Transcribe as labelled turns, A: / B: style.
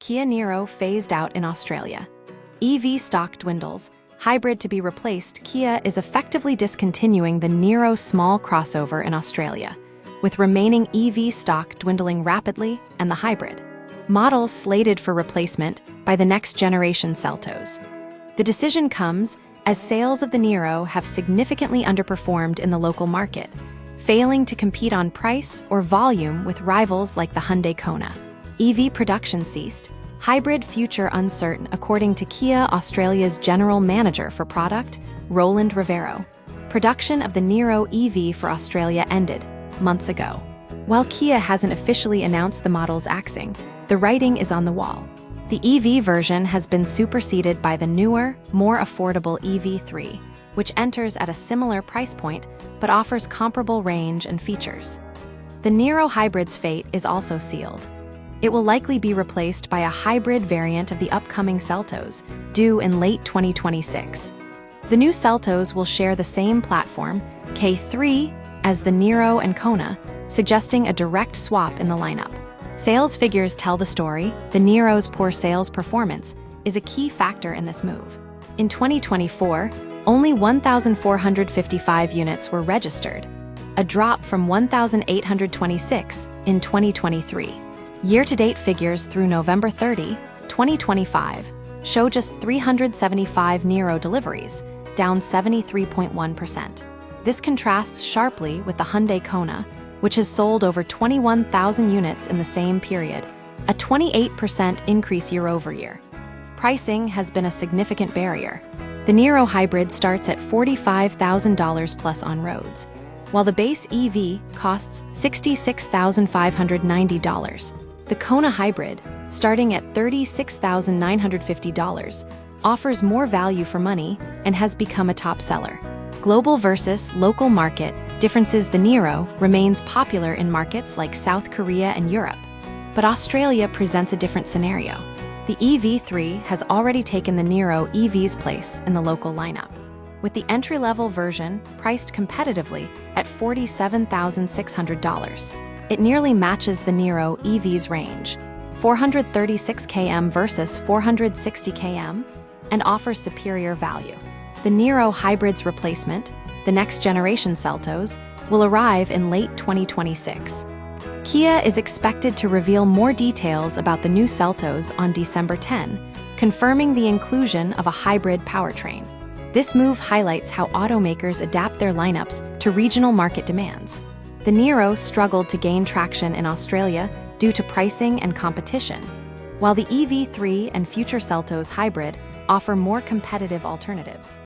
A: Kia Niro phased out in Australia. EV stock dwindles. Hybrid to be replaced, Kia is effectively discontinuing the Niro small crossover in Australia, with remaining EV stock dwindling rapidly and the hybrid models slated for replacement by the next generation Seltos. The decision comes as sales of the Niro have significantly underperformed in the local market, failing to compete on price or volume with rivals like the Hyundai Kona. EV production ceased. Hybrid future uncertain, according to Kia Australia's General Manager for Product, Roland Rivero. Production of the Niro EV for Australia ended months ago. While Kia hasn't officially announced the model's axing, the writing is on the wall. The EV version has been superseded by the newer, more affordable EV3, which enters at a similar price point but offers comparable range and features. The Niro hybrid's fate is also sealed. It will likely be replaced by a hybrid variant of the upcoming Seltos, due in late 2026. The new Seltos will share the same platform, K3, as the Niro and Kona, suggesting a direct swap in the lineup. Sales figures tell the story. The Niro's poor sales performance is a key factor in this move. In 2024, only 1,455 units were registered, a drop from 1,826 in 2023. Year-to-date figures through November 30, 2025, show just 375 Niro deliveries, down 73.1%. This contrasts sharply with the Hyundai Kona, which has sold over 21,000 units in the same period, a 28% increase year-over-year. Pricing has been a significant barrier. The Niro hybrid starts at $45,000 plus on roads, while the base EV costs $66,590. The Kona hybrid, starting at $36,950, offers more value for money and has become a top seller. Global versus local market differences. The Niro remains popular in markets like South Korea and Europe, but Australia presents a different scenario. The EV3 has already taken the Niro EV's place in the local lineup, with the entry-level version priced competitively at $47,600. It nearly matches the Niro EV's range, 436 km versus 460 km, and offers superior value. The Niro hybrid's replacement, the next generation Seltos, will arrive in late 2026. Kia is expected to reveal more details about the new Seltos on December 10, confirming the inclusion of a hybrid powertrain. This move highlights how automakers adapt their lineups to regional market demands. The Niro struggled to gain traction in Australia due to pricing and competition, while the EV3 and future Seltos hybrid offer more competitive alternatives.